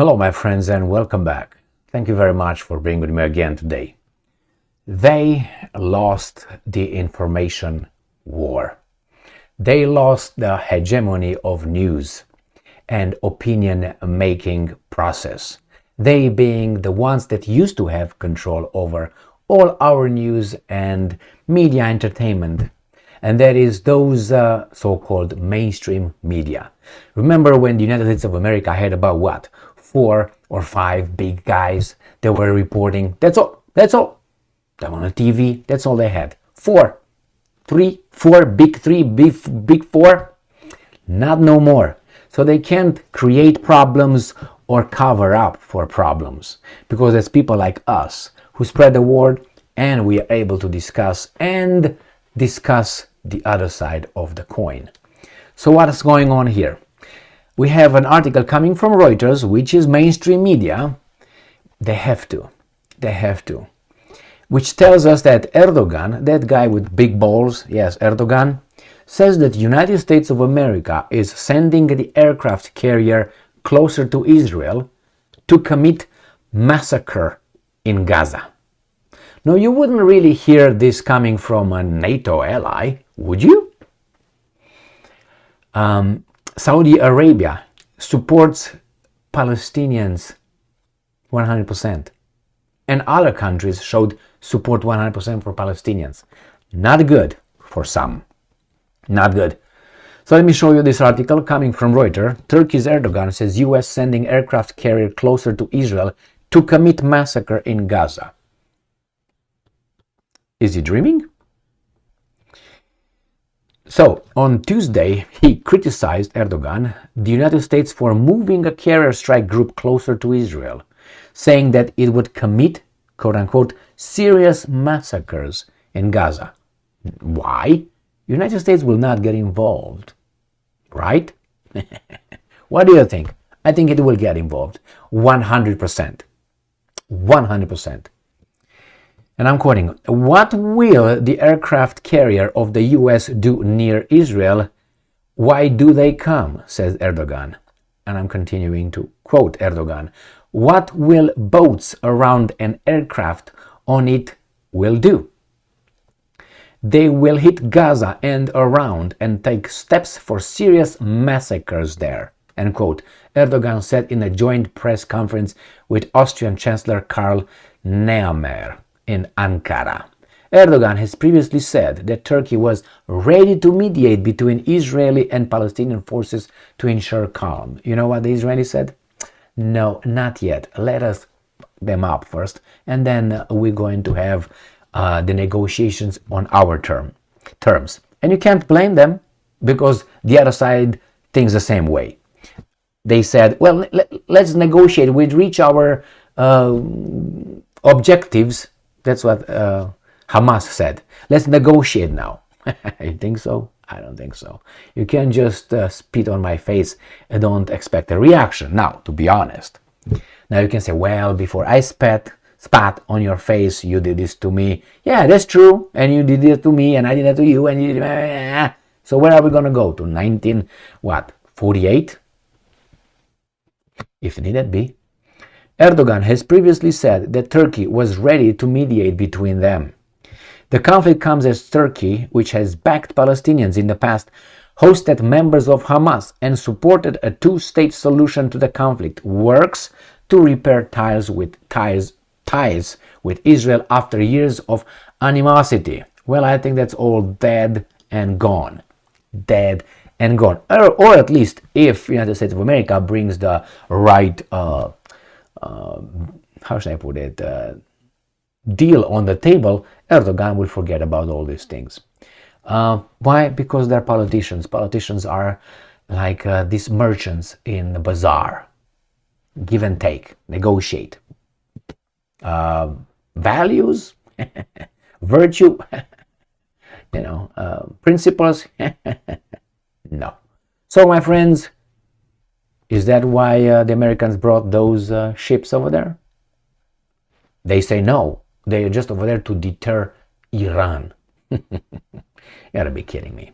Hello, my friends, and welcome back. Thank you very much for being with me again today. They lost the information war. They lost the hegemony of news and opinion-making process. They being the ones that used to have control over all our news and media entertainment. And that is those so-called mainstream media. Remember when the United States of America had about what? 4 or 5 big guys that were reporting. That's all. Them on the TV, that's all they had. 4, big 3, big 4. Not no more. So they can't create problems or cover up for problems. Because there's people like us who spread the word and we are able to discuss the other side of the coin. So what is going on here? We have an article coming from Reuters, which is mainstream media. They have to. Which tells us that Erdogan, that guy with big balls, yes, Erdogan, says that the United States of America is sending the aircraft carrier closer to Israel to commit massacre in Gaza. Now, you wouldn't really hear this coming from a NATO ally, would you? Saudi Arabia supports Palestinians 100%. And other countries showed support 100% for Palestinians. Not good for some. Not good. So let me show you this article coming from Reuters. Turkey's Erdogan says US sending aircraft carrier closer to Israel to commit massacre in Gaza. Is he dreaming? So, on Tuesday, he criticized Erdogan, the United States, for moving a carrier strike group closer to Israel, saying that it would commit, quote-unquote, serious massacres in Gaza. Why? United States will not get involved, right? What do you think? I think it will get involved, 100%. 100%. And I'm quoting, what will the aircraft carrier of the US do near Israel? Why do they come? Says Erdogan. And I'm continuing to quote Erdogan. What will boats around an aircraft on it will do? They will hit Gaza and around and take steps for serious massacres there. End quote. Erdogan said in a joint press conference with Austrian Chancellor Karl Nehammer in Ankara. Erdogan has previously said that Turkey was ready to mediate between Israeli and Palestinian forces to ensure calm. You know what the Israelis said? No, not yet. Let us them up first, and then we're going to have the negotiations on our terms. And you can't blame them because the other side thinks the same way. They said, well, let's negotiate. We'd reach our objectives. That's what Hamas said. Let's negotiate now. You think so? I don't think so. You can't just spit on my face and don't expect a reaction. Now, to be honest. Now you can say, well, before I spat on your face, you did this to me. Yeah, that's true. And you did it to me, and I did it to you, and you did it. So where are we going to go? To 1948? If needed be. Erdogan has previously said that Turkey was ready to mediate between them. The conflict comes as Turkey, which has backed Palestinians in the past, hosted members of Hamas and supported a two-state solution to the conflict, works to repair ties with Israel after years of animosity. Well, I think that's all dead and gone. Dead and gone. Or at least if the United States of America brings the right how should I put it, deal on the table, Erdogan will forget about all these things. Why? Because they're politicians. Politicians are like these merchants in the bazaar. Give and take, negotiate. Values, virtue, principles, no. So, my friends, is that why the Americans brought those ships over there? They say no. They are just over there to deter Iran. You gotta be kidding me.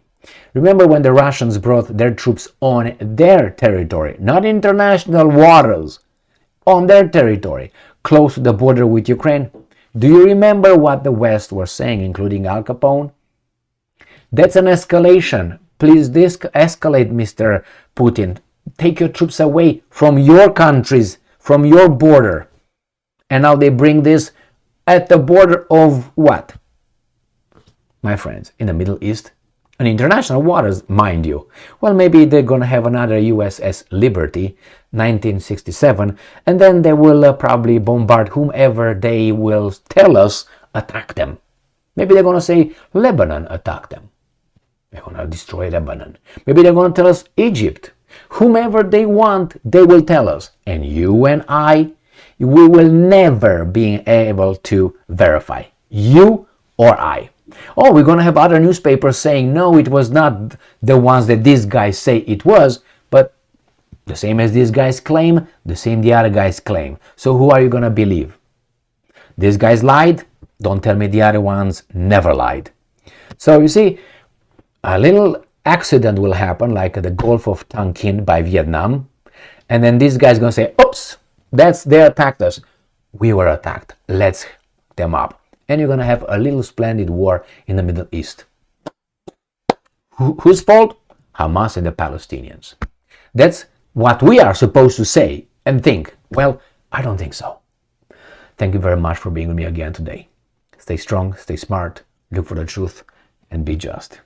Remember when the Russians brought their troops on their territory, not international waters, on their territory, close to the border with Ukraine. Do you remember what the West was saying, including Al Capone? That's an escalation. Please escalate, Mr. Putin. Take your troops away from your countries, from your border. And now they bring this at the border of what? My friends, in the Middle East, in international waters, mind you. Well, maybe they're going to have another USS Liberty, 1967, and then they will probably bombard whomever they will tell us attack them. Maybe they're going to say Lebanon attacked them. They're going to destroy Lebanon. Maybe they're going to tell us Egypt. Whomever they want, they will tell us. And you and I, we will never be able to verify. You or I. Oh, we're going to have other newspapers saying, no, it was not the ones that these guys say it was, but the same as these guys claim, the same the other guys claim. So who are you going to believe? These guys lied? Don't tell me the other ones never lied. So you see, a little accident will happen, like the Gulf of Tonkin by Vietnam, and then this guy's going to say, oops, they attacked us. We were attacked. Let's hook them up. And you're going to have a little splendid war in the Middle East. Whose fault? Hamas and the Palestinians. That's what we are supposed to say and think. Well, I don't think so. Thank you very much for being with me again today. Stay strong, stay smart, look for the truth, and be just.